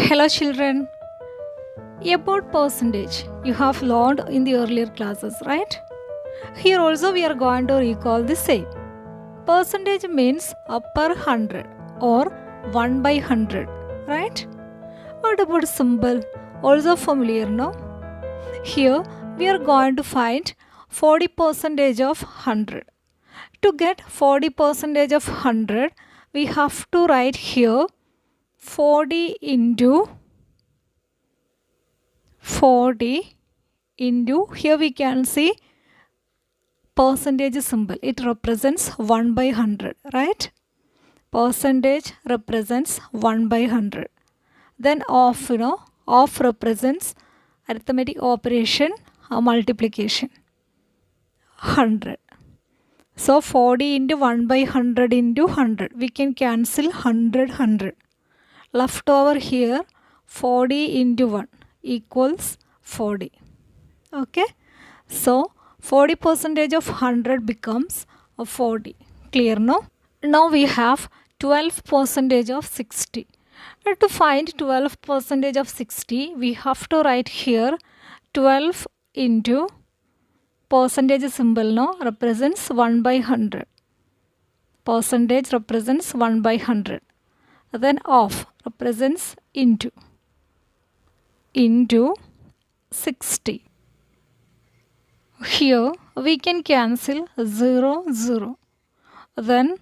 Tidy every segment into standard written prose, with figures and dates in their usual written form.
Hello children. About percentage you have learned in the earlier classes, right? Here also we are going to recall the same. Percentage means per 100 or 1 by 100, right? What about symbol? Also familiar, no? Here we are going to find 40 percentage of 100. To get 40 percentage of 100, we have to write here 40 into here we can see percentage symbol. It represents 1 by 100, right? Percentage represents 1 by 100. Then of represents arithmetic operation multiplication 100. So 40 into 1 by 100 into 100. We can cancel 100. Left over here 40 into 1 equals 40. Okay. So 40 percentage of 100 becomes 40. Clear, no? Now we have 12 percentage of 60. To find 12 percentage of 60, we have to write here 12 into percentage symbol, no, represents 1 by 100. Percentage represents 1 by 100. Then of represents into 60. Here we can cancel 0. Then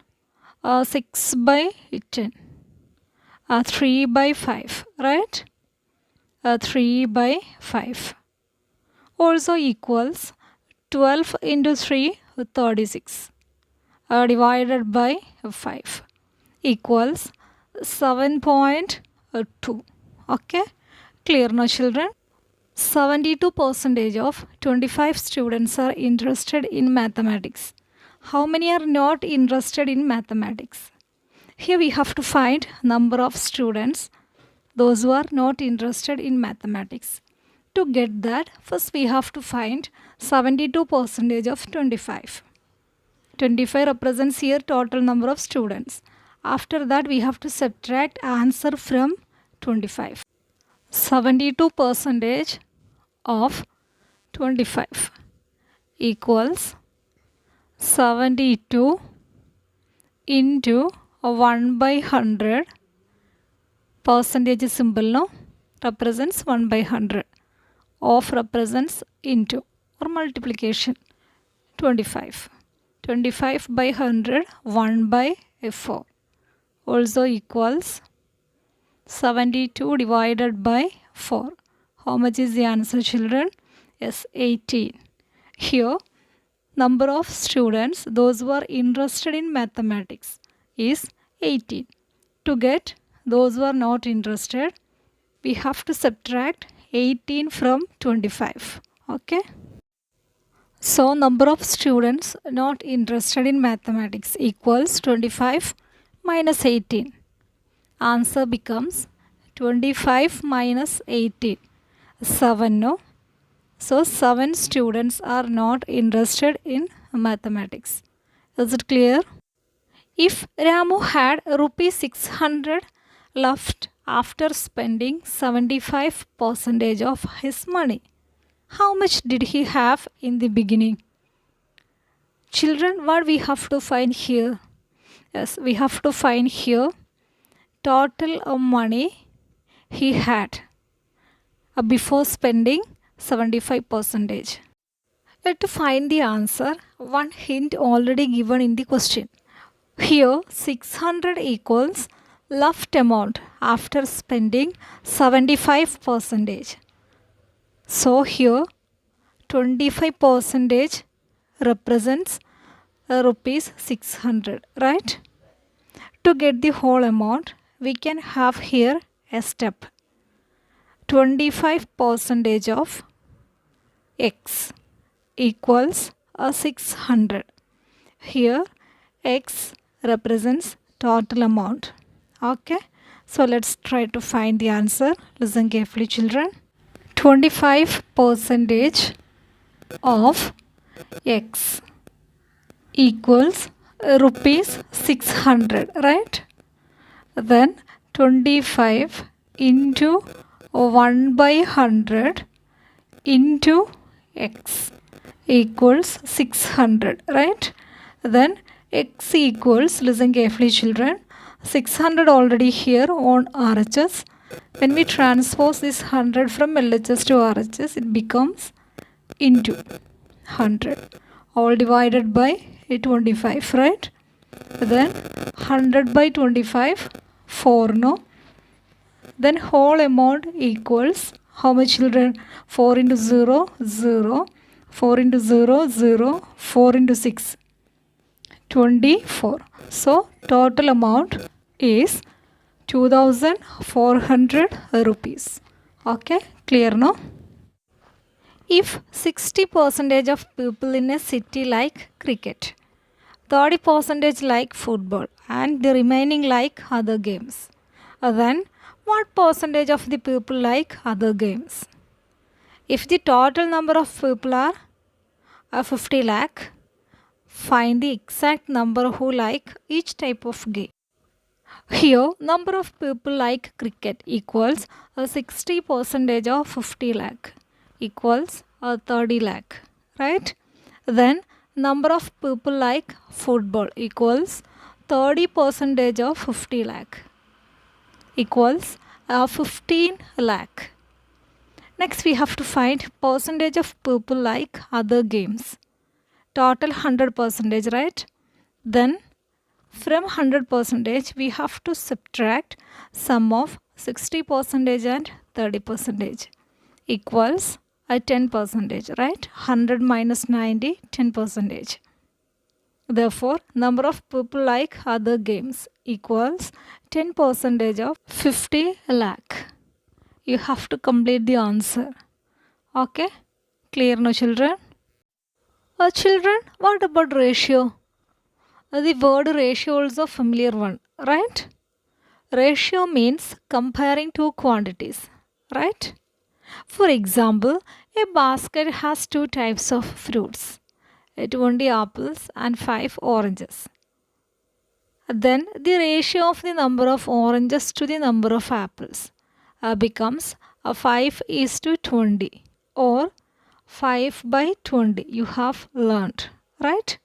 6 by 10. 3 by 5, right? 3 by 5. Also equals 12 into 3, 36. Divided by 5 equals 7.2. Okay, clear now children? 72% of 25 students are interested in mathematics. How many are not interested in mathematics? Here we have to find number of students, those who are not interested in mathematics. To get that, first we have to find 72% of 25. 25 represents here total number of students. After that, we have to subtract answer from 25. 72% of 25 equals 72 into 1 by 100. Percentage symbol, no, represents 1 by 100. Of represents into or multiplication 25. 25 by 100, 1 by 4. Also equals 72 divided by 4. How much is the answer, children? Yes, 18. Here, number of students, those who are interested in mathematics, is 18. To get those who are not interested, we have to subtract 18 from 25. Okay. So, number of students not interested in mathematics equals 25 minus 18. Answer becomes 25 minus 18. 7, no? So, 7 students are not interested in mathematics. Is it clear? If Ramu had rupees 600 left after spending 75% of his money, how much did he have in the beginning? Children, what we have to find here? Yes, we have to find here total money he had before spending 75%. To find the answer, one hint already given in the question. Here 600 equals left amount after spending 75%. So here 25% represents rupees 600, right? To get the whole amount, we can have here a step. 25% of x equals 600. Here x represents total amount. Okay, so let's try to find the answer. Listen carefully, children. 25% of x equals rupees 600, right? Then 25 into 1 by 100 into x equals 600, right? Then x equals, listen carefully children, 600 already here on RHS. When we transpose this 100 from LHS to RHS, it becomes into 100, all divided by 25, right? Then 100 by 25, 4, no? Then whole amount equals how much children? 4 into 0, 0. 4 into 0, 0. 4 into 6, 24. So total amount is 2400 rupees. Okay, clear no? If 60% of people in a city like cricket, 30% like football, and the remaining like other games, then what percentage of the people like other games? If the total number of people are 50 lakh, find the exact number who like each type of game. Here, number of people like cricket equals 60% of 50 lakh equals 30 lakh, right? Then number of people like football equals 30% of 50 lakh equals 15 lakh. Next we have to find percentage of people like other games. Total 100%, right? Then from 100% we have to subtract sum of 60% and 30% equals 10%, right? 100 minus 90, 10%. Therefore, number of people like other games equals 10% of 50 lakh. You have to complete the answer. Okay? Clear no children? Children, what about ratio? The word ratio is a familiar one, right? Ratio means comparing two quantities, right? For example, a basket has 2 types of fruits, 20 apples and 5 oranges. Then the ratio of the number of oranges to the number of apples becomes 5:20 or 5/20. You have learned, right?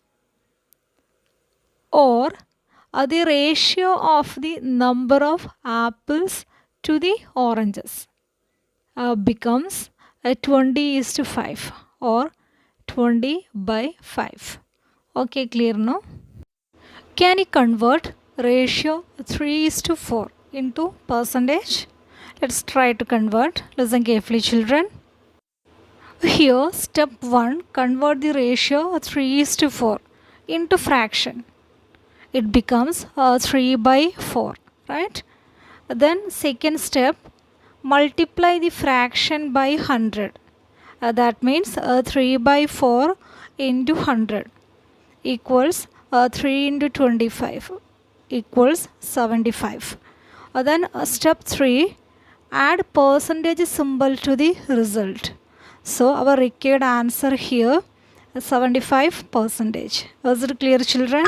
Or the ratio of the number of apples to the oranges becomes 20:5 or 20/5. Okay, clear now? Can you convert ratio 3:4 into percentage? Let's try to convert. Listen carefully children. Here step 1, convert the ratio 3:4 into fraction. It becomes 3/4, right? Then second step, multiply the fraction by 100. That means 3/4 into 100 equals 3 into 25 equals 75. Then step 3, add percentage symbol to the result. So our required answer here is 75%. Was it clear children?